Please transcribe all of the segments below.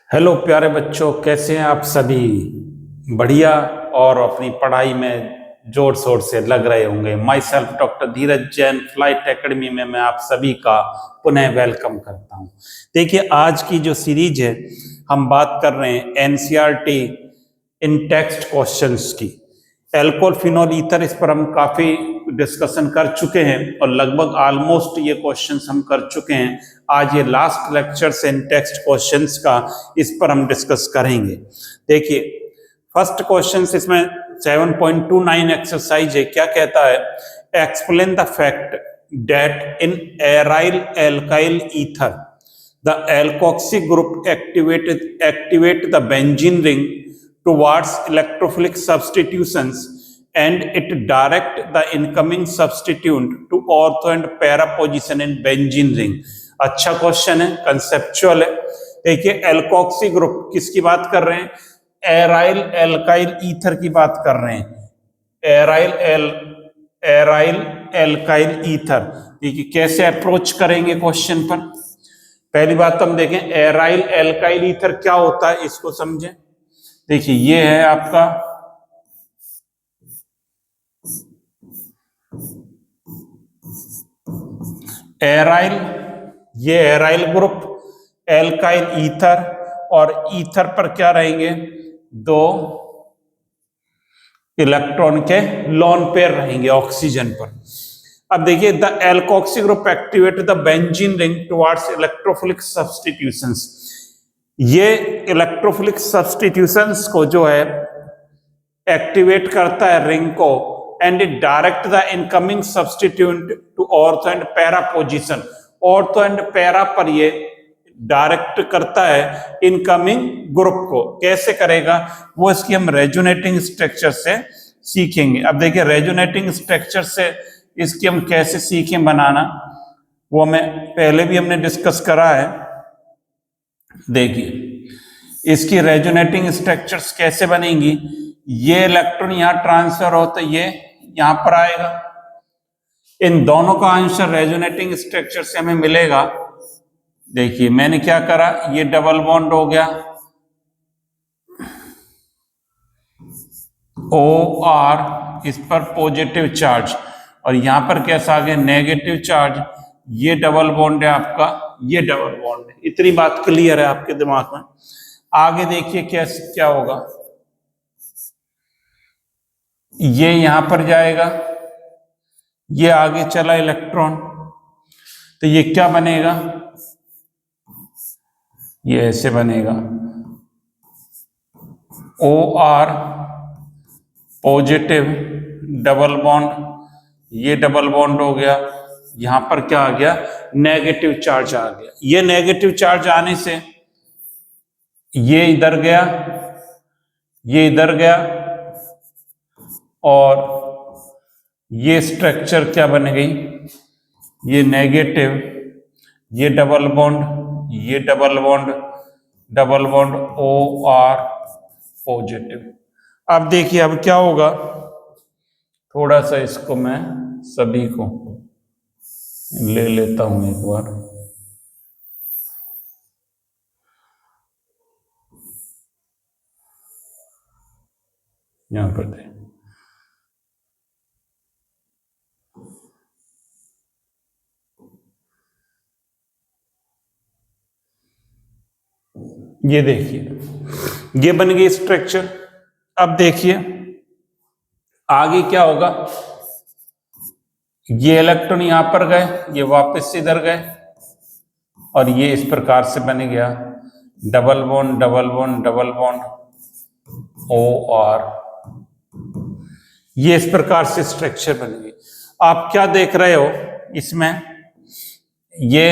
Hello प्यारे बच्चों, कैसे हैं आप सभी? बढ़िया। और अपनी पढ़ाई में जोर शोर से लग रहे होंगे। My self doctor Dheeraj Jain flight academy में मैं आप सभी का पुनः वेलकम करता हूं। देखिए, आज की जो सीरीज है हम बात कर रहे हैं एनसीईआरटी इन टेक्स्ट क्वेश्चंस की। एल्कोहल फिनोल ईथर, इस पर हम काफी डिस्कशन कर चुके हैं और लगभग ऑलमोस्ट ये क्वेश्चंस हम कर चुके हैं। आज ये लास्ट लेक्चर से इन टेक्स्ट क्वेश्चंस का, इस पर हम डिस्कस करेंगे। देखिए, फर्स्ट क्वेश्चन इसमें 7.29 एक्सरसाइज है। क्या कहता है? Explain the fact that in aryl alkyl ether the alkoxy group activate the benzene ring towards electrophilic substitutions and it direct the incoming substituent to ortho and para position in benzene ring। अच्छा question है, conceptual है। देखिए, alkoxy group किसकी बात कर रहे हैं? Aryl alkyl ether की बात कर रहे हैं। Aryl alkyl ether. देखिए कैसे अप्रोच करेंगे क्वेश्चन पर। पहली बात तो हम देखें एराइल एल्काइल ईथर क्या होता है, इसको समझें। देखिए, ये है आपका एराइल, ये एराइल ग्रुप, एल्काइल ईथर, और ईथर पर क्या रहेंगे? दो इलेक्ट्रॉन के लोन पेयर रहेंगे ऑक्सीजन पर। अब देखिए, the alkoxy group activate the benzene ring towards electrophilic substitutions. ये इलेक्ट्रोफिलिक सब्स्टिट्यूशंस को जो है एक्टिवेट करता है रिंग को, and it direct the incoming substituent to ortho and para position. Ortho and para पर ये डायरेक्ट करता है इनकमिंग ग्रुप को। कैसे करेगा वो, इसकी हम रेजोनेटिंग स्ट्रक्चर से सीखेंगे। अब देखिए, रेजोनेटिंग स्ट्रक्चर से इसकी हम कैसे सीखें बनाना, वो मैं पहले भी हमने डिस्कस करा है। देखिए, इसकी रेजोनेटिंग स्ट्रक्चर्स कैसे बनेंगी। ये इलेक्ट्रॉन यहां ट्रांसफर हो तो ये यहां पर आएगा। इन दोनों का आंसर रेजोनेटिंग स्ट्रक्चर से हमें मिलेगा। देखिए, मैंने क्या करा, ये डबल बॉन्ड हो गया ओ आर, इस पर पॉजिटिव चार्ज, और यहां पर कैसा आ गया? Negative charge. ये डबल बॉन्ड है आपका, ये डबल बॉन्ड है। इतनी बात क्लियर है आपके दिमाग में। आगे देखिए कैसे क्या होगा। ये यहां पर जाएगा, ये आगे चला इलेक्ट्रॉन, तो ये क्या बनेगा? ये ऐसे बनेगा O R positive double bond, ये डबल बॉन्ड हो गया। यहां पर क्या आ गया? नेगेटिव चार्ज आ गया। ये नेगेटिव चार्ज आने से ये इधर गया, ये इधर गया, और ये स्ट्रक्चर क्या बन गई? ये नेगेटिव, ये डबल बॉन्ड, ये double bond, double bond O R positive. अब देखिए, अब क्या होगा, थोड़ा सा इसको मैं सभी को ले लेता हूं एक बार। यहां पर दे, ये देखिए, ये बन गई स्ट्रक्चर। अब देखिए आगे क्या होगा। ये इलेक्ट्रॉन यहां पर गए, ये वापस इधर गए, और ये इस प्रकार से बन गया double bond double bond double bond O R. ये इस प्रकार से स्ट्रक्चर बन गई। आप क्या देख रहे हो इसमें? ये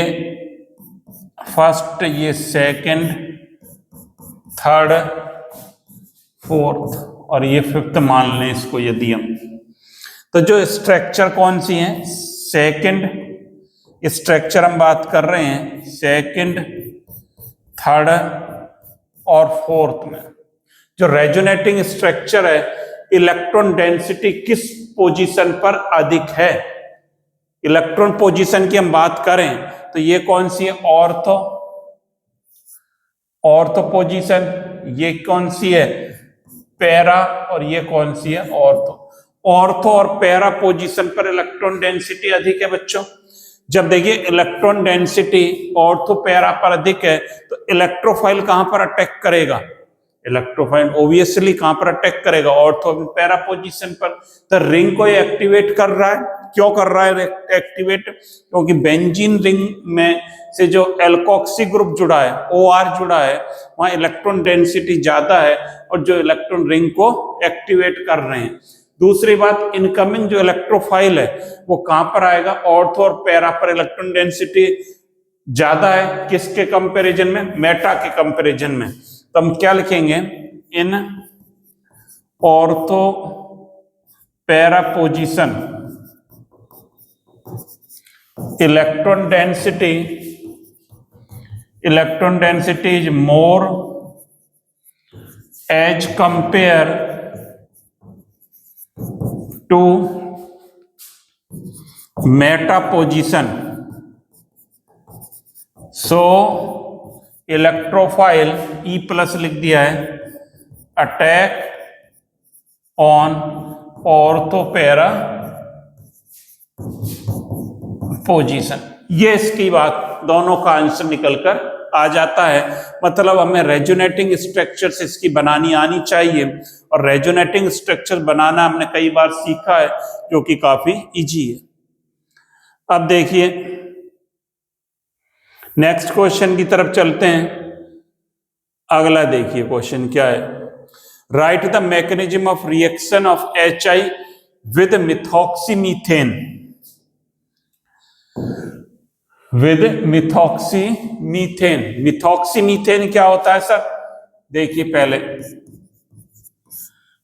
फर्स्ट, ये सेकंड, थर्ड, फोर्थ, और ये फिफ्थ मान लें इसको यदि हम। तो जो स्ट्रक्चर कौन सी है? सेकंड स्ट्रक्चर हम बात कर रहे हैं, सेकंड, थर्ड और फोर्थ में जो रेजोनेटिंग स्ट्रक्चर है, इलेक्ट्रॉन डेंसिटी किस पोजीशन पर अधिक है? इलेक्ट्रॉन पोजीशन की हम बात करें तो ये कौन सी है? ऑर्थो ऑर्थो पोजीशन, ये कौन सी है, पैरा, और ये कौन सी है, ऑर्थो। ऑर्थो और पैरा पोजीशन पर इलेक्ट्रॉन डेंसिटी अधिक है बच्चों। जब देखिए इलेक्ट्रॉन डेंसिटी ऑर्थो पैरा पर अधिक है तो इलेक्ट्रोफाइल कहां पर अटैक करेगा, इलेक्ट्रोफाइल ऑब्वियसली कहां पर अटैक करेगा, ऑर्थो पैरा पोजीशन पर। तो रिंग को ये एक्टिवेट कर रहा है, क्यों कर रहा है एक्टिवेट, क्योंकि बेंजीन रिंग में से जो एल्कोक्सी ग्रुप जुड़ा है, OR जुड़ा है, वहां इलेक्ट्रॉन डेंसिटी ज्यादा है और जो इलेक्ट्रॉन रिंग को एक्टिवेट कर रहे हैं। दूसरी बात, इनकमिंग जो इलेक्ट्रोफाइल है वो कहां पर आएगा, ऑर्थो और पैरा पर इलेक्ट्रॉन डेंसिटी ज्यादा है, किसके कंपैरिजन में, मेटा के कंपैरिजन में। तो हम क्या लिखेंगे, in ortho para position electron density is more as compare to meta position, so electrophile E plus लिख दिया है, attack on ortho para position. ये इसकी बात, दोनों का आंसर निकलकर आ जाता है। मतलब हमें रेजोनेटिंग स्ट्रक्चर्स इसकी बनानी आनी चाहिए, और रेजोनेटिंग स्ट्रक्चर बनाना हमने कई बार सीखा है, जो कि काफी इजी है। अब देखिए नेक्स्ट क्वेश्चन की तरफ चलते हैं। अगला देखिए क्वेश्चन क्या है, write the mechanism of reaction of HI with methoxymethane, with methoxymethane. Methoxymethane क्या होता है सर, देखिए पहले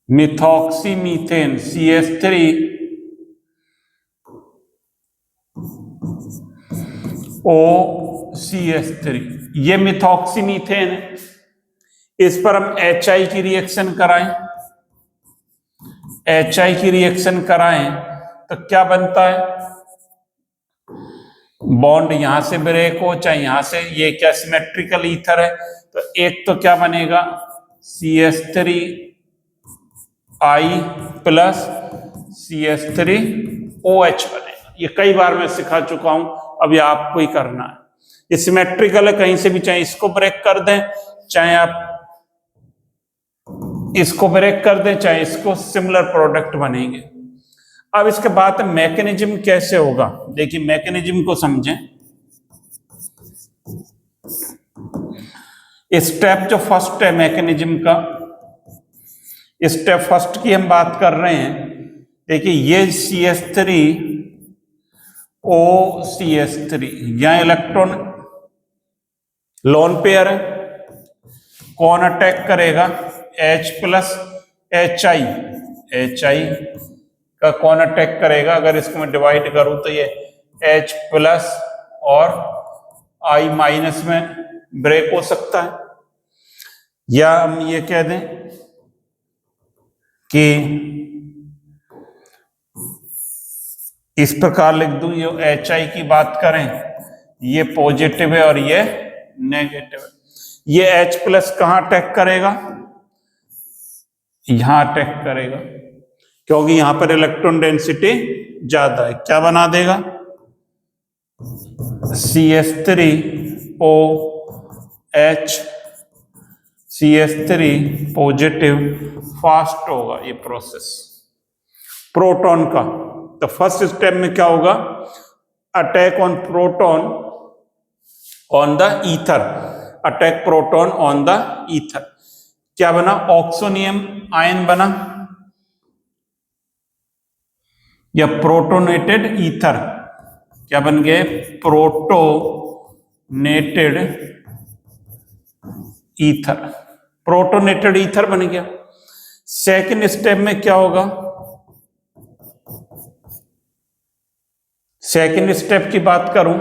मिथॉक्सीमीथेन CH3 OCH3, ये मिथॉक्सीमीथेन है। इस पर हम HI की रिएक्शन कराएं, HI की रिएक्शन कराएं तो क्या बनता है, बॉन्ड यहां से ब्रेक हो चाहे यहां से, ये क्या सिमेट्रिकल ईथर है, तो एक तो क्या बनेगा CH3I प्लस CH3OH बनेगा। ये कई बार मैं सिखा चुका हूं, अभी आपको ही करना है। ये सिमेट्रिकल है, कहीं से भी चाहे इसको ब्रेक कर दें, चाहे आप इसको ब्रेक कर दें, चाहे इसको, सिमिलर प्रोडक्ट बनेंगे। अब इसके बाद मैकेनिज्म कैसे होगा, देखिए मैकेनिज्म को समझें। स्टेप जो फर्स्ट है मैकेनिज्म का, स्टेप फर्स्ट की हम बात कर रहे हैं। देखिए ये CH3OCH3, यहां इलेक्ट्रॉन लोन पेयर है, कौन अटैक करेगा, H प्लस HI का कौन अटैक करेगा, अगर इसको मैं डिवाइड करूं तो ये H प्लस और I माइनस में ब्रेक हो सकता है, या हम ये कह दें कि इस प्रकार लिख दूं, ये HI की बात करें, ये पॉजिटिव है और ये नेगेटिव है। ये H प्लस कहां अटैक करेगा, यहां अटैक करेगा, क्योंकि यहां पर इलेक्ट्रॉन डेंसिटी ज्यादा है। क्या बना देगा, CH3OH, CH3 पॉजिटिव, फास्ट होगा ये प्रोसेस प्रोटॉन का। तो फर्स्ट स्टेप में क्या होगा, attack on proton on the ether, attack proton on the ether. क्या बना, ऑक्सोनियम आयन बना, या प्रोटोनेटेड ईथर, क्या बन गए, प्रोटोनेटेड ईथर, प्रोटोनेटेड ईथर बन गया। सेकंड स्टेप में क्या होगा, सेकंड स्टेप की बात करूं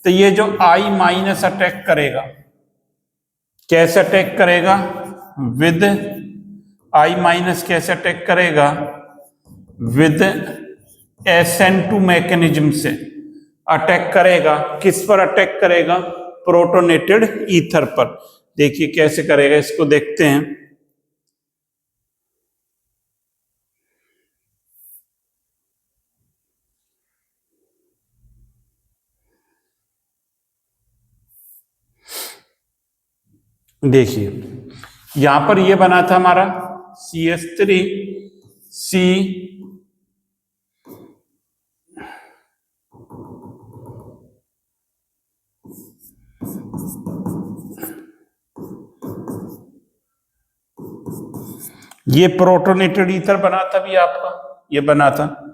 तो ये जो I माइनस अटैक करेगा, कैसे अटैक करेगा, विद I माइनस कैसे अटैक करेगा, विद SN2 मैकेनिज्म से अटैक करेगा। किस पर अटैक करेगा, प्रोटोनेटेड ईथर पर। देखिए कैसे करेगा, इसको देखते हैं। देखिए यहां पर ये बना था हमारा CH3 C ये प्रोटोनेटेड ईथर बना था भी आपका, ये बना था।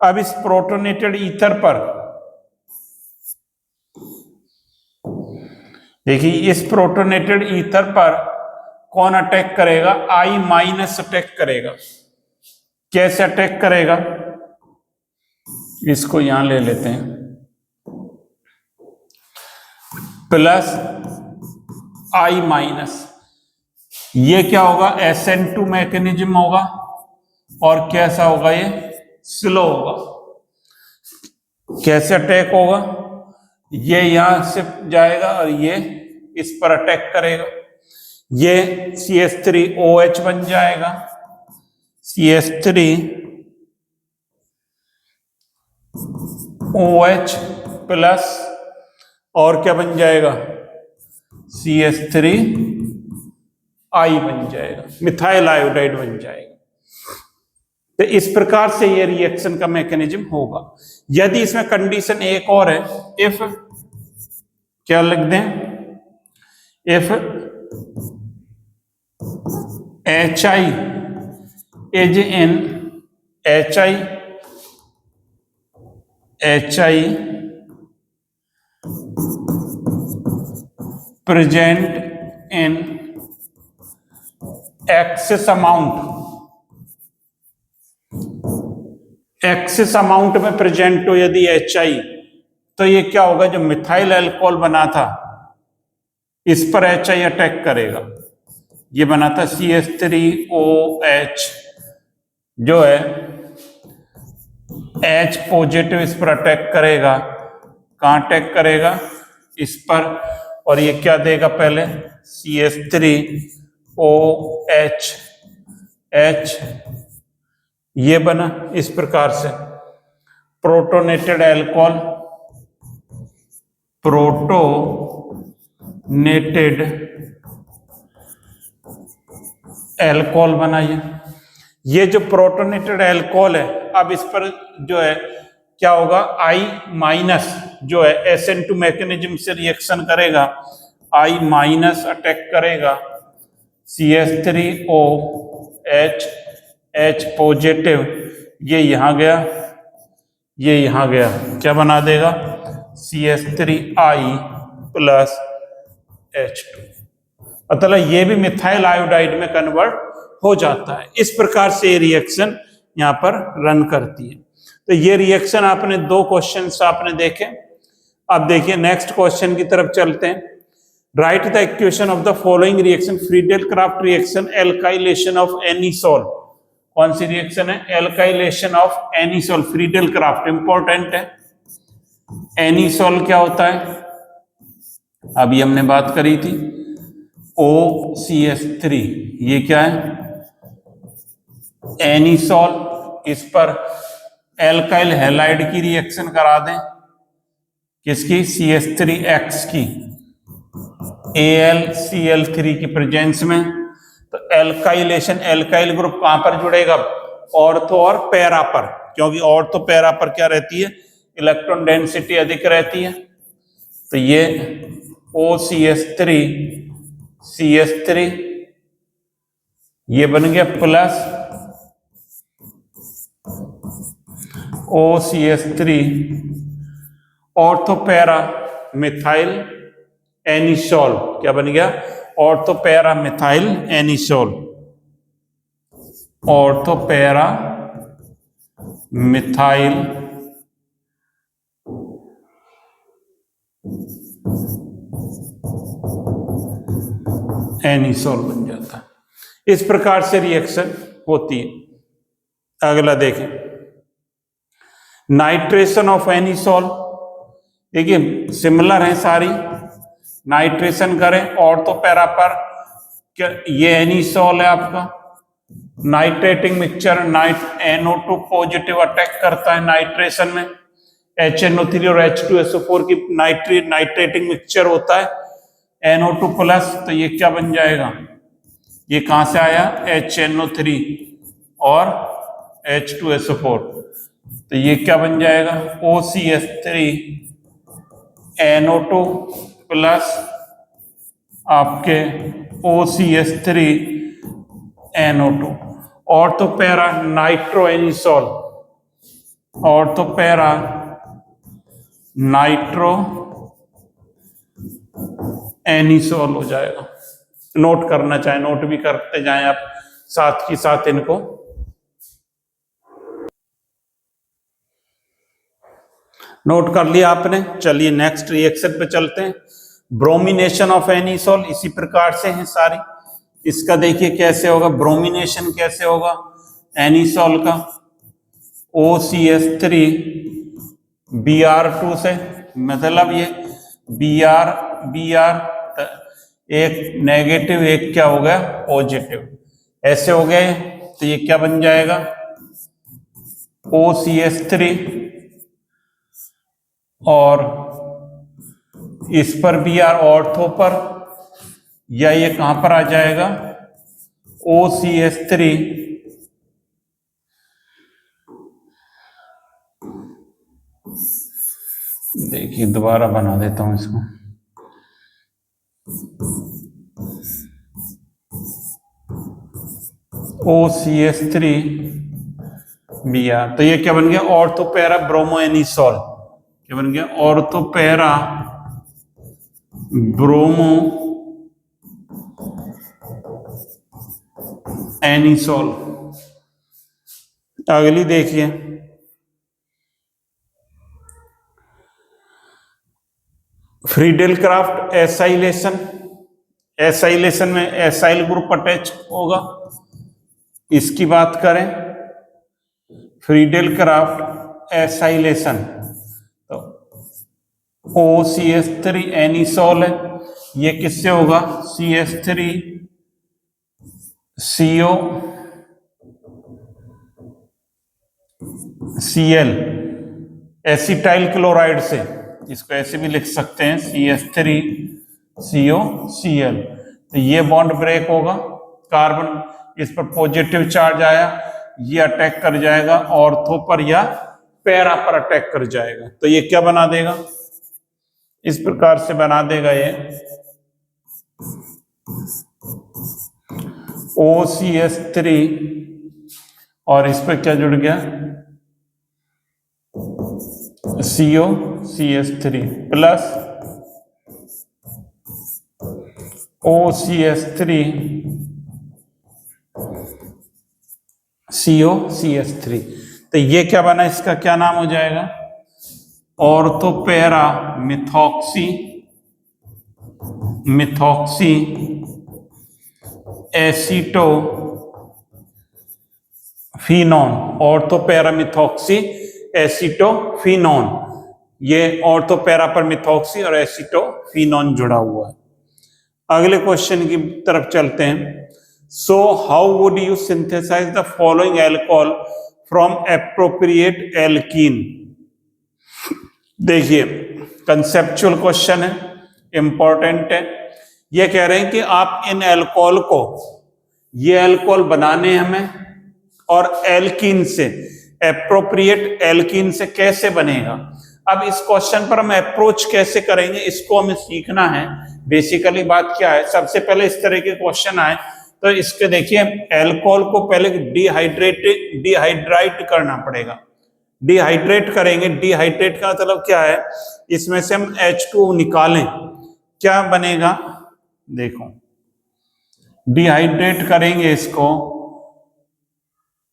अब इस प्रोटोनेटेड ईथर पर देखिए, इस प्रोटोनेटेड ईथर पर कौन अटैक करेगा? I- अटैक करेगा। कैसे अटैक करेगा? इसको यहां ले लेते हैं, प्लस I-। ये क्या होगा? SN2 मैकेनिज्म होगा, और कैसा होगा? ये स्लो होगा। कैसे अटैक होगा? ये यहां से जाएगा और ये इस पर अटैक करेगा। ये CH3OH बन जाएगा, CH3OH प्लस, और क्या बन जाएगा? CH3I बन जाएगा, मिथाइल आयोडाइड बन जाएगा। तो इस प्रकार से ये रिएक्शन का मैकेनिज्म होगा। यदि इसमें कंडीशन एक और है, इफ, क्या लिख दें? If HI is in HI present in excess amount में प्रेजेंट हो यदि HI, तो ये क्या होगा? जो मिथाइल अल्कोहल बना था इस पर HI अटैक करेगा। ये बना था CH3OH, जो है H पॉजिटिव, इस पर अटैक करेगा। कहां अटैक करेगा? इस पर। और ये क्या देगा? पहले CH3OH, H, ये बना इस प्रकार से प्रोटोनेटेड अल्कोहल, प्रोटोनेटेड अल्कोहल बना ये जो प्रोटोनेटेड अल्कोहल है, अब इस पर जो है क्या होगा? I- जो है SN2 मैकेनिज्म से रिएक्शन करेगा, I- अटैक करेगा CH3OH, H पॉजिटिव, ये यहां गया, ये यहां गया, क्या बना देगा? CH3I plus H2। मतलब ये भी मिथाइल आयोडाइड में कन्वर्ट हो जाता है। इस प्रकार से ये रिएक्शन यहां पर रन करती है। तो ये रिएक्शन आपने 2 क्वेश्चन आपने देखे। अब देखिए नेक्स्ट क्वेश्चन की तरफ चलते हैं। Right the equation of the following reaction, Friedel craft reaction, alkylation of anisole. कौन सी रिएक्शन है? Alkylation of anisole, Friedel craft, important है। एनीसोल क्या होता है? अभी हमने बात करी थी, OCH3, ये क्या है? एनीसोल। इस पर एल्काइल हैलाइड की रिएक्शन करा दें, किसकी? CH3X की, AlCl3 की प्रेजेंस में। तो एल्काइलेशन, एल्काइल ग्रुप कहां पर जुड़ेगा? ऑर्थो और पैरा पर, क्योंकि ऑर्थो पैरा पर क्या रहती है? इलेक्ट्रॉन डेंसिटी अधिक रहती है। तो ये OCH3 CH3, ये बन गया plus OCH3 ortho para methyl anisole, क्या बन गया? Ortho para methyl anisole, ortho para methyl anisole बन जाता है। इस प्रकार से रिएक्शन होती है। अगला देखें, नाइट्रेशन ऑफ एनिसोल। देखिए सिमिलर है सारी, नाइट्रेशन करें ऑर्थो पैरा पर, क्या ये एनिसोल है आपका, nitrating mixture, NO2 positive attack करता है नाइट्रेशन में, HNO3 और H2SO4 की नाइट्रेटिंग मिक्सचर होता है NO2 प्लस, तो ये क्या बन जाएगा, ये कहां से आया HNO3 और H2SO4, तो ये क्या बन जाएगा OCH3 NO2 प्लस आपके OCH3 NO2, ortho para nitroanisole, ortho para nitro anisole हो जाएगा। नोट करना चाहे नोट भी करते जाएं आप साथ ही साथ इनको। नोट कर लिया आपने, चलिए नेक्स्ट रिएक्शन पे चलते हैं। ब्रोमिनेशन ऑफ एनिसोल इसी प्रकार से है सारी। इसका देखिए कैसे होगा, ब्रोमिनेशन कैसे होगा एनिसोल का, OCH3 Br2 से, मतलब ये Br एक नेगेटिव एक क्या हो गया पॉजिटिव, ऐसे हो गए, तो ये क्या बन जाएगा OCH3 और इस पर Br ऑर्थो पर, या ये कहां पर आ जाएगा OCH3 देखिए दोबारा बना देता हूं इसको, OCH3 Br, तो ये क्या बन गया ऑर्थोपैरा ब्रोमोएनिसोल, क्या बन गया ऑर्थोपैरा ब्रोमो एनिसोल। अगली देखिए, फ्रीडेलक्राफ्ट एसाइलेशन, एसाइलेशन में एसाइल ग्रुप अटैच होगा, इसकी बात करें फ्रीडेलक्राफ्ट एसाइलेशन, तो OCH3 एनिसोल है, ये किससे होगा CH3 CO Cl acetyl chloride से, इसको ऐसे भी लिख सकते हैं CH3 CO Cl, तो ये बॉन्ड ब्रेक होगा, कार्बन इस पर पॉजिटिव चार्ज आया, ये अटैक कर जाएगा ऑर्थो पर या पैरा पर अटैक कर जाएगा, तो ये क्या बना देगा, इस प्रकार से बना देगा ये OCH3 और इस पर क्या जुड़ गया COCH3 प्लस OCH3 COCH3, तो ये क्या बना, इसका क्या नाम हो जाएगा ortho para methoxy acetophenone, ortho para methoxy acetophenone, ये ऑर्थोपैरा पर मिथॉक्सी और एसीटोफिनोन जुड़ा हुआ है। अगले क्वेश्चन की तरफ चलते हैं। So how would you synthesise the following alcohol from appropriate alkene. देखिए कंसेप्चुअल क्वेश्चन है, इंपॉर्टेंट है। ये कह रहे हैं कि आप इन एल्कोहल को, ये एल्कोहल बनाने हमें, और एल्कीन से, एप्रोप्रिएट एल्कीन से कैसे बनेगा। अब इस क्वेश्चन पर हम अप्रोच कैसे करेंगे, इसको हमें सीखना है। बेसिकली बात क्या है, सबसे पहले इस तरह के क्वेश्चन आए तो इसके देखिए एल्कोहल को पहले डिहाइड्रेट करना पड़ेगा, डिहाइड्रेट करेंगे। डिहाइड्रेट का मतलब क्या है, इसमें से हम H2O निकालें, क्या बनेगा, देखो डिहाइड्रेट करेंगे इसको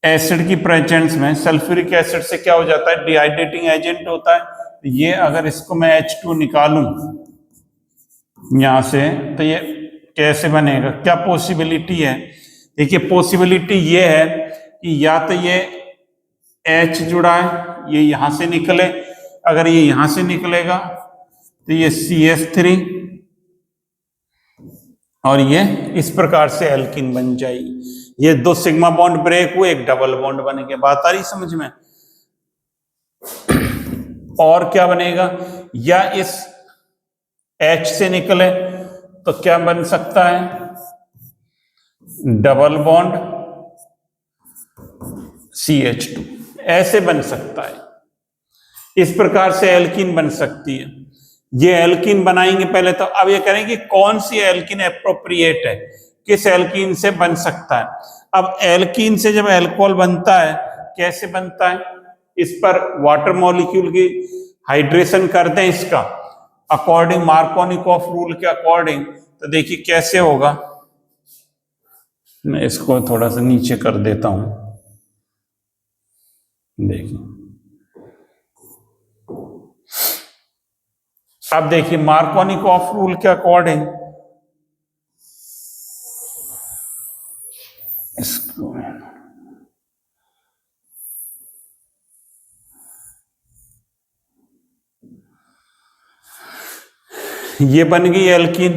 एसिड की प्रेजेंस में, सल्फ्यूरिक एसिड से क्या हो जाता है, डिहाइड्रेटिंग एजेंट होता है। तो ये अगर इसको मैं H2 निकालूं यहां से, तो ये कैसे बनेगा, क्या पॉसिबिलिटी है। देखिए पॉसिबिलिटी ये है कि या तो ये H जुड़ा है, ये यहां से निकले, अगर ये यहां से निकलेगा तो ये CH3 और ये इस प्रकार से एल्कीन बन जाएगी। ये दो सिग्मा बॉन्ड ब्रेक हुए, एक डबल बॉन्ड बन के, बात आ रही समझ में। और क्या बनेगा, या इस H से निकले तो क्या बन सकता है, डबल बॉन्ड CH2, ऐसे बन सकता है। इस प्रकार से एल्कीन बन सकती है। ये एल्कीन बनाएंगे पहले तो। अब ये करेंगे कौन सी एल्कीन एप्रोप्रिएट है, किस एल्कीन से बन सकता है। अब एल्कीन से जब अल्कोहल बनता है, कैसे बनता है, इस पर वाटर मॉलिक्यूल की हाइड्रेशन कर दें इसका अकॉर्डिंग मार्कोनिकॉफ रूल के अकॉर्डिंग, तो देखिए कैसे होगा। मैं इसको थोड़ा सा नीचे कर देता हूं, देखिए। अब देखिए मार्कोनिकॉफ रूल के अकॉर्डिंग इसको ये बन गई एल्कीन।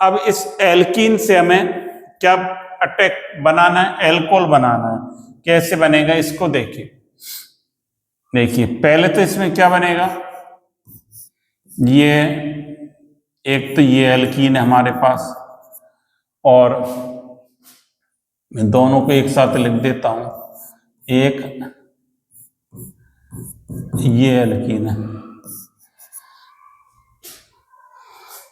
अब इस एल्कीन से हमें क्या अटैक बनाना है, एल्कोहल बनाना है। कैसे बनेगा इसको देखिए। देखिए पहले तो इसमें क्या बनेगा, ये एक तो ये एल्कीन है हमारे पास, और मैं दोनों को एक साथ लिख देता हूं। एक ये एल्कीन है।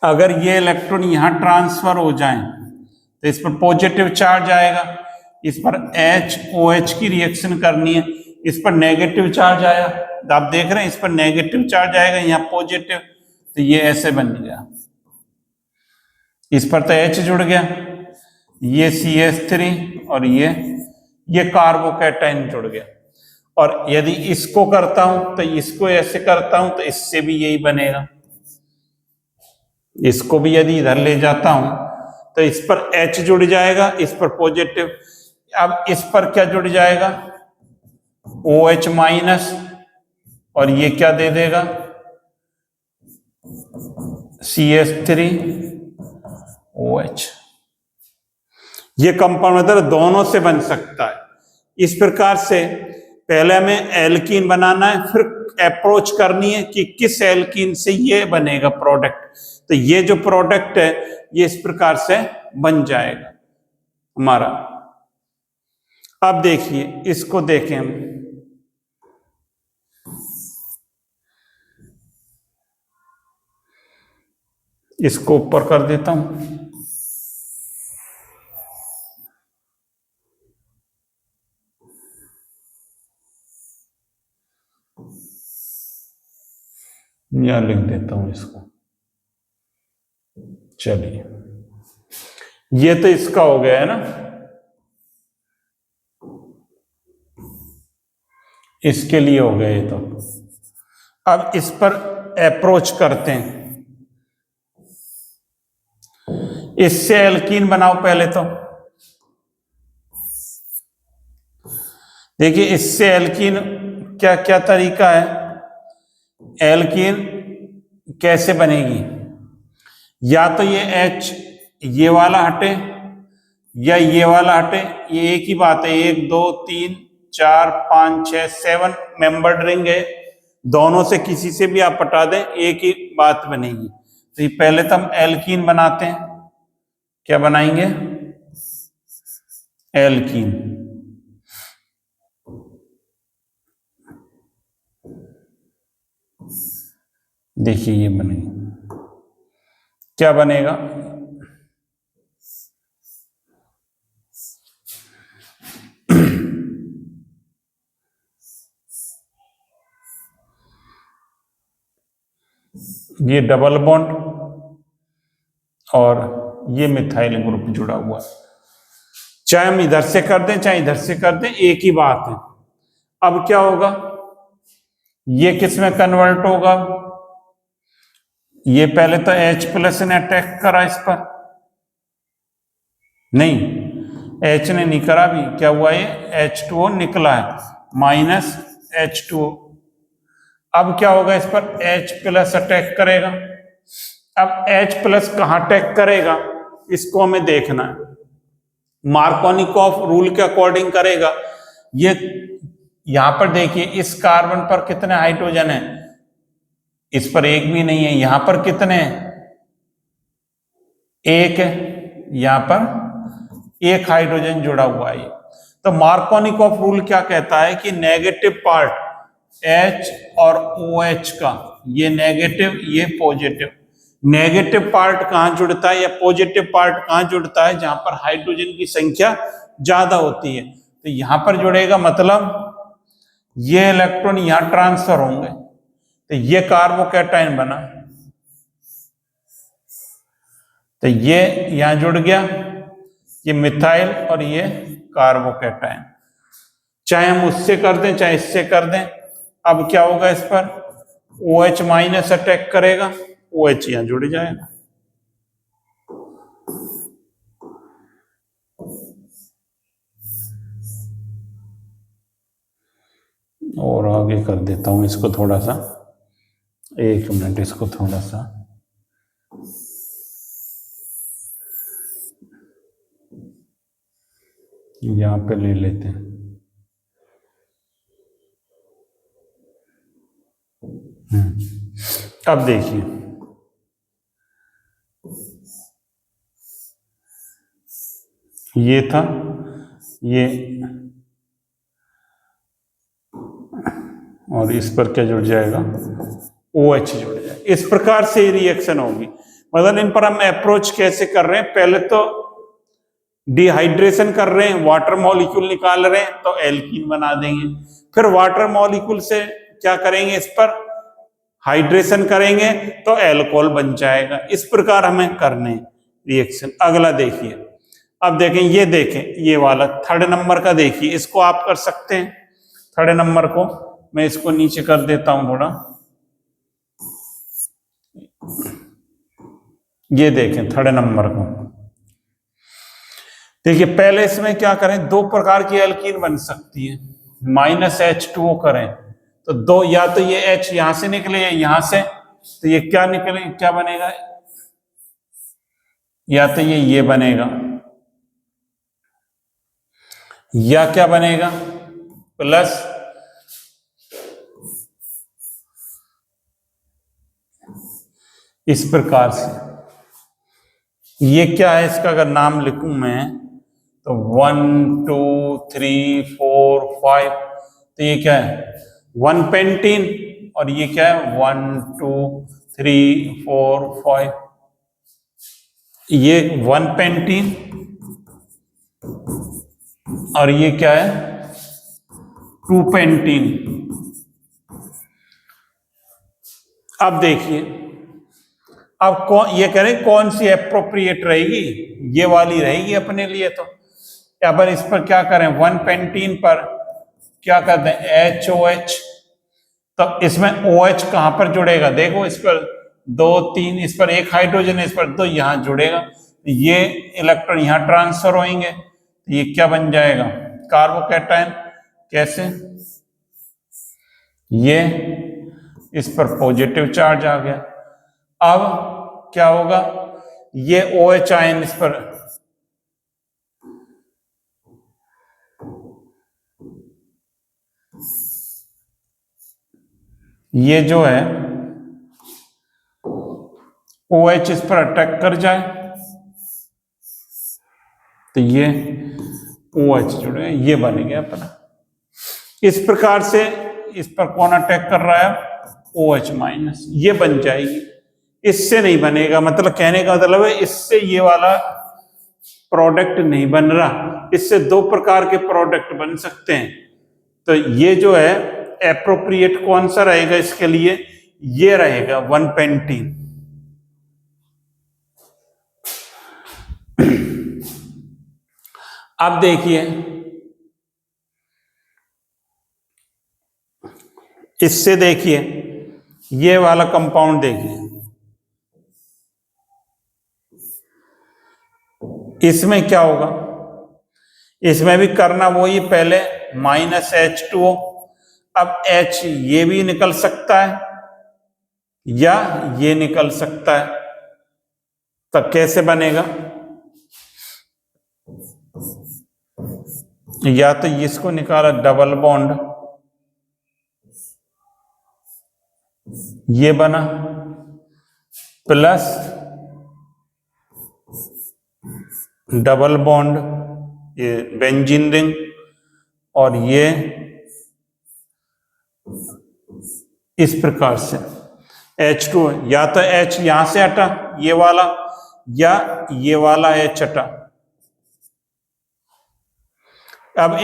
अगर ये इलेक्ट्रॉन यहां ट्रांसफर हो जाएं तो इस पर पॉजिटिव चार्ज आएगा, इस पर HOH की रिएक्शन करनी है, इस पर नेगेटिव चार्ज आया, तो आप देख रहे हैं इस पर नेगेटिव चार्ज आएगा, यहाँ पॉजिटिव, तो ये ऐसे बन गया। इस पर तो H जुड़ गया, ये CH3 और ये कार्बोकैटायन जुड़ गया। और यदि इसको करता हूं तो इसको ऐसे करता हूं तो इससे भी यही बनेगा। इसको भी यदि इधर ले जाता हूं तो इस पर H जुड़ जाएगा, इस पर पॉजिटिव। अब इस पर क्या जुड़ जाएगा, OH माइनस, और ये क्या दे देगा, CH3OH। ये कंपाउंड मतलब दोनों से बन सकता है। इस प्रकार से पहले हमें एल्कीन बनाना है, फिर अप्रोच करनी है कि किस एल्कीन से ये बनेगा प्रोडक्ट। तो ये जो प्रोडक्ट है ये इस प्रकार से बन जाएगा हमारा। अब देखिए इसको देखें हम, इसको ऊपर कर देता हूं। यहां लिख देता हूं इसको। चलिए ये तो इसका हो गया है ना, इसके लिए हो गया ये तो। अब इस पर अप्रोच करते हैं, इससे एल्कीन बनाओ पहले तो। देखिए इससे एल्कीन क्या क्या तरीका है, एल्कीन कैसे बनेगी, या तो ये H ये वाला हटे या ये वाला हटे, ये एक ही बात है। 1 2 3 4 5 6 7 मेंबर्ड रिंग है, दोनों से किसी से भी आप हटा दें एक ही बात बनेगी। तो ये पहले तो हम एल्कीन बनाते हैं। क्या बनाएंगे, एल्कीन। देखिए ये बनेगा, क्या बनेगा, ये डबल बॉन्ड और ये मिथाइल ग्रुप जुड़ा हुआ है। चाहे हम इधर से कर दें चाहे इधर से कर दें, एक ही बात है। अब क्या होगा, ये किस में कन्वर्ट होगा, ये पहले तो H+ ने अटैक करा इस पर, नहीं H ने नहीं करा भी, क्या हुआ ये H2O निकला है, -H2O। अब क्या होगा, इस पर H+ अटैक करेगा। अब H+ कहां अटैक करेगा, इसको हमें देखना है। मार्कोनिकॉफ रूल के अकॉर्डिंग करेगा। ये यहां पर देखिए, इस कार्बन पर कितने हाइड्रोजन है, इस पर एक भी नहीं है। यहां पर कितने हैं, एक है, यहां पर एक हाइड्रोजन जुड़ा हुआ है। तो मार्कोनिकॉफ रूल क्या कहता है कि नेगेटिव पार्ट H और OH का, ये नेगेटिव ये पॉजिटिव, नेगेटिव पार्ट कहां जुड़ता है या पॉजिटिव पार्ट कहां जुड़ता है, जहां पर हाइड्रोजन की संख्या ज्यादा होती है। तो यहां पर जुड़ेगा, मतलब ये इलेक्ट्रॉन यहां ट्रांसफर होंगे, तो ये कार्बोकैटायन बना, तो ये यहां जुड़ गया, ये मिथाइल और ये कार्बोकैटायन। चाहे हम उससे कर दें चाहे इससे कर दें, अब क्या होगा, इस पर OH माइनस अटैक करेगा, OH यहां जुड़ जाएगा। और आगे कर देता हूं इसको थोड़ा सा, एक मिनट, इसको थोड़ा सा यहां पे ले लेते हैं। अब देखिए, ये था ये, और इस पर क्या जुड़ जाएगा, OH जुड़ जाएगा। इस प्रकार से रिएक्शन होगी। मतलब इन पर हम अप्रोच कैसे कर रहे हैं, पहले तो डिहाइड्रेशन कर रहे हैं, वाटर मॉलिक्यूल निकाल रहे हैं, तो एल्कीन बना देंगे। फिर वाटर मॉलिक्यूल से क्या करेंगे, इस पर हाइड्रेशन करेंगे तो एल्कोहल बन जाएगा। इस प्रकार हमें करने रिएक्शन। अगला देखिए, अब देखें, ये देखें, ये वाला थर्ड नंबर का देखिए, इसको आप कर सकते हैं। थर्ड नंबर को मैं इसको नीचे कर देता हूं थोड़ा, ये देखें थर्ड नंबर को। देखिए, पहले इसमें क्या करें, दो प्रकार की एल्कीन बन सकती है। -H2O करें तो दो, या तो ये H यहां से निकले या यहां से, तो ये क्या निकले, क्या बनेगा, या तो ये बनेगा, या क्या बनेगा, प्लस इस प्रकार से। ये क्या है, इसका अगर नाम लिखूं मैं तो 1 2 3 4 5, तो ये क्या है, 1 पेंटीन, और ये क्या है 1 2 3 4 5, ये 1 पेंटीन, और ये क्या है 2 पेंटीन। अब देखिए, अब ये कह रहे कौन सी एप्रोप्रिएट रहेगी, ये वाली रहेगी अपने लिए। तो अब इस पर क्या करें, 1 पेंटीन पर क्या करते हैं, HOH, तो इसमें OH कहां पर जुड़ेगा, देखो इस पर 2 3, इस पर एक हाइड्रोजन है, इस पर 2, यहां जुड़ेगा, ये इलेक्ट्रॉन यहां ट्रांसफर होंगे, ये क्या बन जाएगा, कार्बोकैटायन। कैसे, ये इस पर पॉजिटिव चार्ज आ गया। अब क्या होगा, ये OH आयन इस पर, ये जो है OH इस पर अटैक कर जाए, तो ये OH जुड़े, ये बन गया अपना। इस प्रकार से इस पर कौन अटैक कर रहा है, OH माइनस, ये बन जाएगी। इससे नहीं बनेगा, मतलब कहने का मतलब है इससे ये वाला प्रोडक्ट नहीं बन रहा। इससे दो प्रकार के प्रोडक्ट बन सकते हैं। तो ये जो है एप्रोप्रिएट कौन सा रहेगा इसके लिए, ये रहेगा 1 पेंटीन। अब देखिए, इससे देखिए, ये वाला कंपाउंड देखिए, इसमें क्या होगा, इसमें भी करना वही, पहले -H2O, अब H ये भी निकल सकता है या ये निकल सकता है, तो कैसे बनेगा, या तो इसको निकाला डबल बॉन्ड, ये बना, प्लस डबल बॉन्ड, ये बेंजीन रिंग, और ये इस प्रकार से H2, या तो H यहां से हटा ये वाला, या ये वाला H हटा। अब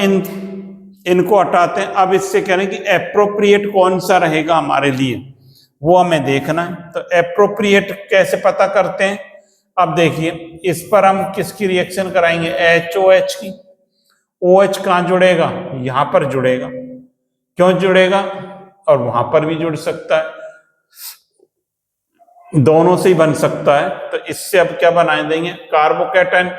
इनको हटाते हैं। अब इससे कह रहे हैं कि एप्रोप्रिएट कौन सा रहेगा हमारे लिए, वो हमें देखना है। तो एप्रोप्रिएट कैसे पता करते हैं? अब देखिए, इस पर हम किसकी रिएक्शन कराएंगे? HOH की। OH कहां जुड़ेगा? यहां पर जुड़ेगा। क्यों जुड़ेगा? और वहां पर भी जुड़ सकता है, दोनों से ही बन सकता है। तो इससे अब क्या बना देंगे? कार्बोकैटायन।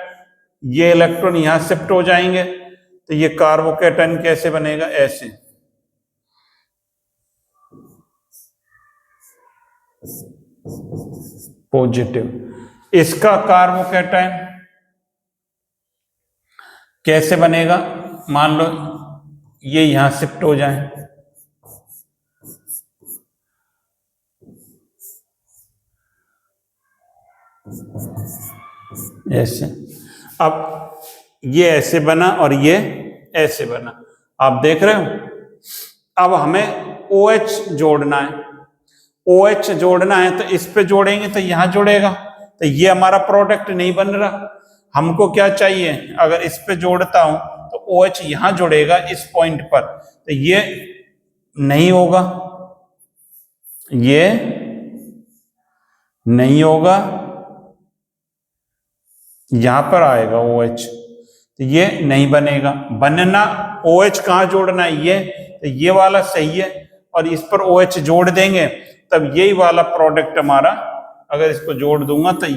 ये इलेक्ट्रॉन यहां शिफ्ट हो जाएंगे, तो ये कार्बोकैटायन कैसे बनेगा? ऐसे। पॉजिटिव। इसका कार्बोकैटायन कैसे बनेगा? मान लो ये यहां शिफ्ट हो जाए, ऐसे। अब ये ऐसे बना और ये ऐसे बना, आप देख रहे हो। अब हमें OH जोड़ना है। OH जोड़ना है तो इस पे जोड़ेंगे तो यहां जुड़ेगा, तो ये हमारा प्रोडक्ट नहीं बन रहा। हमको क्या चाहिए? अगर इस पे जोड़ता हूं तो OH यहां जुड़ेगा इस पॉइंट पर, तो ये नहीं होगा, ये नहीं होगा, यहां पर आएगा OH, तो ये नहीं बनेगा। बनना OH कहां जोड़ना है? ये, तो ये वाला सही है, और इस पर OH जोड़ देंगे तब यही वाला प्रोडक्ट हमारा, अगर इसको जोड़ दूंगा तो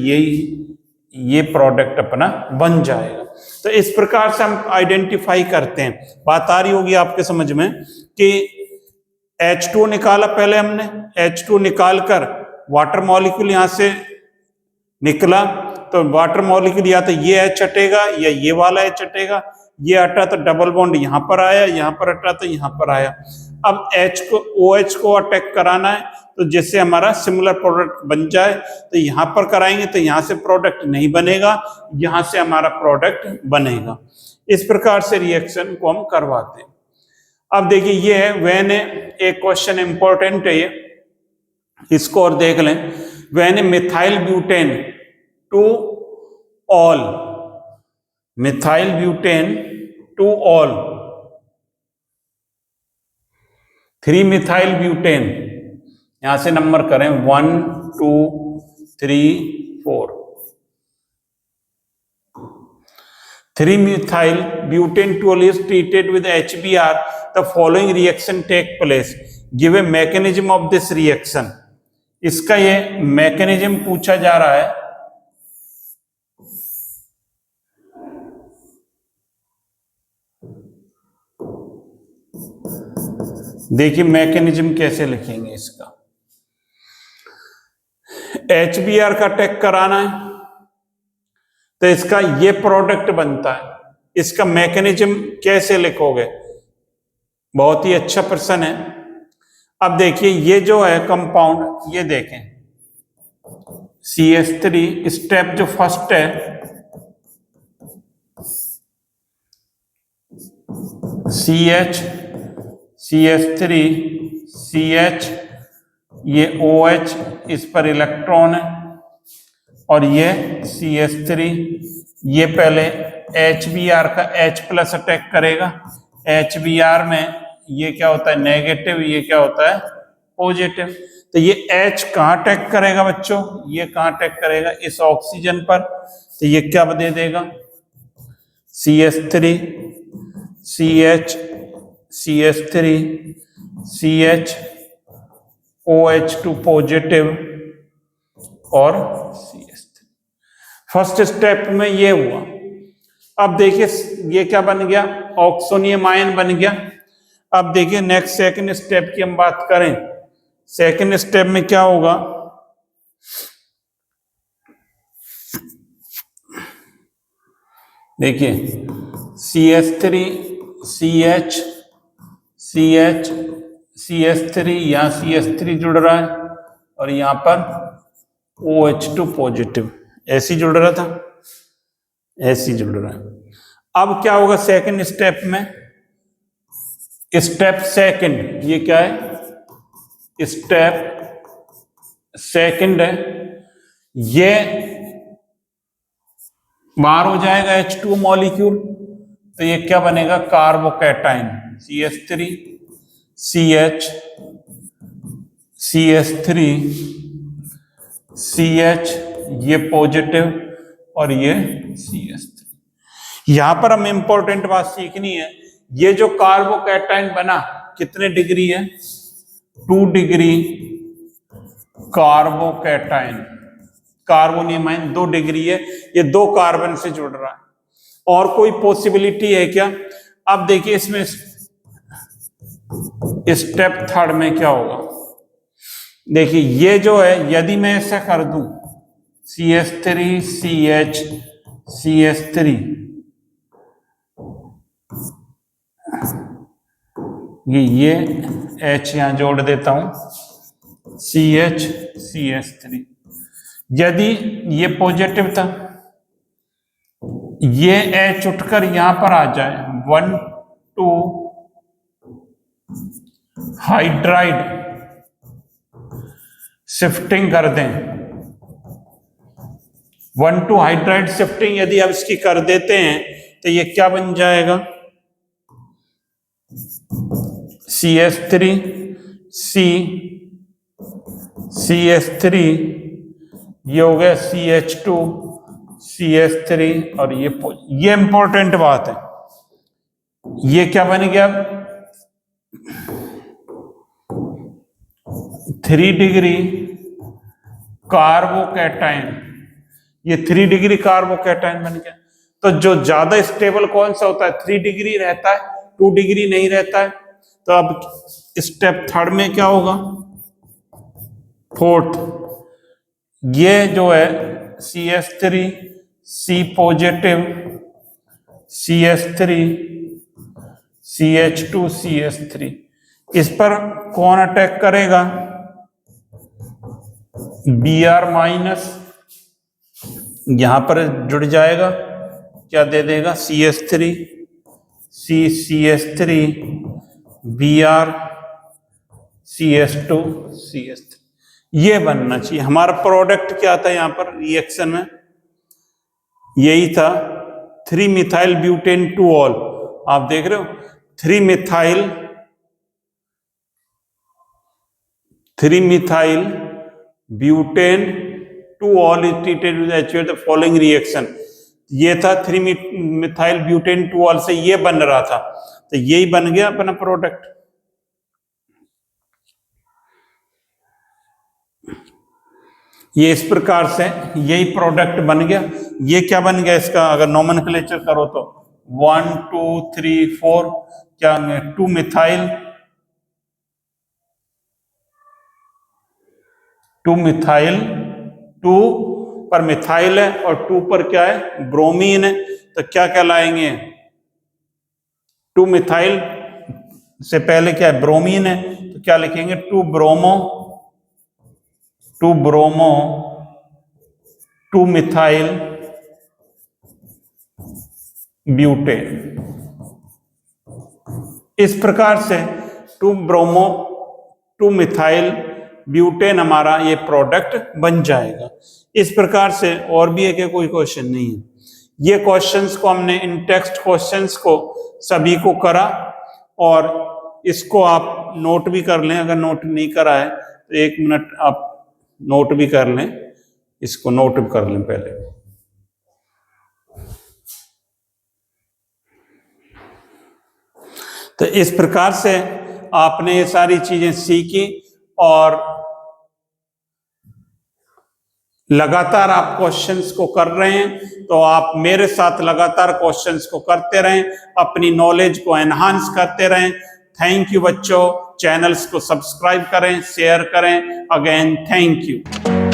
ये प्रोडक्ट अपना बन जाएगा। तो इस प्रकार से हम आइडेंटिफाई करते हैं। बात आ रही होगी आपके समझ में कि H2 निकाला पहले हमने, H2 निकाल कर वाटर मॉलिक्यूल यहां से निकला, तो वाटर मॉलिक्यूल या तो ये H हटेगा या ये वाला H हटेगा। ये हटा तो डबल बॉन्ड यहां पर आया, यहां पर हटा तो यहां पर आया। अब OH को अटैक कराना है, तो जैसे हमारा सिमिलर प्रोडक्ट बन जाए, तो यहां पर कराएंगे तो यहां से प्रोडक्ट नहीं बनेगा, यहां से हमारा प्रोडक्ट बनेगा। इस प्रकार से रिएक्शन को हम करवाते हैं। अब देखिए, ये है व्हेन एक क्वेश्चन इंपॉर्टेंट है ये, इसको और देख लें। When methyl butane two ol, methyl butane two ol, 3 methyl butane, यहां से नंबर करें 1 2 3 4, 3 methyl butane two ol is treated with HBr, the following reaction take place, give a mechanism of this reaction. इसका ये mechanism पूछा जा रहा है। देखिए मैकेनिज्म कैसे लिखेंगे इसका। HBr का अटैक कराना है तो इसका ये प्रोडक्ट बनता है। इसका मैकेनिज्म कैसे लिखोगे? बहुत ही अच्छा प्रश्न है। अब देखिए, ये जो है कंपाउंड, ये देखें CH3, स्टेप जो फर्स्ट है CH3 CH, ये OH, इस पर इलेक्ट्रॉन है, और ये CH3, ये पहले HBr का H प्लस अटैक करेगा। HBr में ये क्या होता है? नेगेटिव, ये क्या होता है? पॉजिटिव। तो ये H कहाँ अटैक करेगा बच्चों? ये कहाँ अटैक करेगा? इस ऑक्सीजन पर। तो ये क्या दे देगा? CH3 CH CH3 CH OH2 positive और CH3। फर्स्ट स्टेप में ये हुआ। अब देखिए ये क्या बन गया? ऑक्सोनियम आयन बन गया। अब देखिए नेक्स्ट सेकंड स्टेप की हम बात करें। सेकंड स्टेप में क्या होगा? देखिए CH3 CH CH CH3, यहाँ CH3 जुड़ रहा है और यहाँ पर OH2 पॉजिटिव, ऐसी जुड़ रहा था, ऐसी जुड़ रहा है। अब क्या होगा सेकंड स्टेप में? स्टेप सेकंड, ये क्या है? स्टेप सेकंड है। ये बाहर हो जाएगा H2 मॉलिक्यूल, तो ये क्या बनेगा? Carbocation CH3 CH CH3 CH, ये पॉजिटिव और ये CH3। यहां पर हमें इंपॉर्टेंट बात सीखनी है, ये जो कार्बोकैटाइन बना कितने डिग्री है? 2 degree carbocation, carbonium ion 2 degree है, ये 2 कार्बन से जुड़ रहा है। और कोई पॉसिबिलिटी है क्या? अब देखिए इसमें स्टेप थर्ड में क्या होगा? देखिए ये जो है, यदि मैं ऐसा कर दूं CH3 CH CH3, ये H यहां जोड़ देता हूं CH CH3, यदि ये पॉजिटिव था, ये H उठकर यहां पर आ जाए 1,2 हाइड्राइड शिफ्टिंग कर दें, 1,2 हाइड्राइड शिफ्टिंग यदि आप इसकी कर देते हैं तो ये क्या बन जाएगा? CH3 C CH3, ये हो गया CH2 CH3 और ये इंपॉर्टेंट बात है। ये क्या बन गया? 3 डिग्री कार्बोकैटाइन, ये 3 डिग्री कार्बोकैटाइन बन गया। तो जो ज्यादा स्टेबल कौन सा होता है? 3 डिग्री रहता है, 2 डिग्री नहीं रहता है। तो अब स्टेप थर्ड में क्या होगा? फोर्थ, ये जो है CH3 C positive CH3 CH2 CH3, इस पर कौन अटैक करेगा? Br माइनस, यहां पर जुड़ जाएगा, क्या दे देगा? CH3 C CH3 Br CH2 CH3, ये बनना चाहिए। हमारा प्रोडक्ट क्या था यहां पर रिएक्शन में? यही था 3 मिथाइल ब्यूटेन 2 ऑल। आप देख रहे हो 3 methyl butane 2 all is treated with HCl the following reaction. ये था 3 मिथाइल ब्यूटेन 2 ऑल से ये बन रहा था, तो यही बन गया अपना प्रोडक्ट। ये इस प्रकार से यही प्रोडक्ट बन गया। ये क्या बन गया इसका? अगर नोमेनक्लेचर करो तो 1 2 3 4, क्या 2 मिथाइल 2 पर मिथाइल है और 2 पर क्या है? ब्रोमीन है। तो क्या कहलाएंगे? 2 मिथाइल से पहले क्या है? ब्रोमीन है, तो क्या लिखेंगे? 2 ब्रोमो 2 मिथाइल ब्यूटेन। इस प्रकार से 2 ब्रोमो 2 मिथाइल ब्यूटेन हमारा ये प्रोडक्ट बन जाएगा। इस प्रकार से और भी है कि कोई क्वेश्चन नहीं है। ये क्वेश्चंस को हमने इन टेक्स्ट क्वेश्चंस को सभी को करा, और इसको आप नोट भी कर लें। अगर नोट नहीं करा है तो 1 मिनट आप नोट भी कर लें, इसको नोट भी कर लें पहले। तो इस प्रकार से आपने ये सारी चीजें सीखी, और लगातार आप क्वेश्चंस को कर रहे हैं, तो आप मेरे साथ लगातार क्वेश्चंस को करते रहें, अपनी नॉलेज को एनहांस करते रहें। थैंक यू बच्चों। चैनल्स को सब्सक्राइब करें, शेयर करें। Again thank you.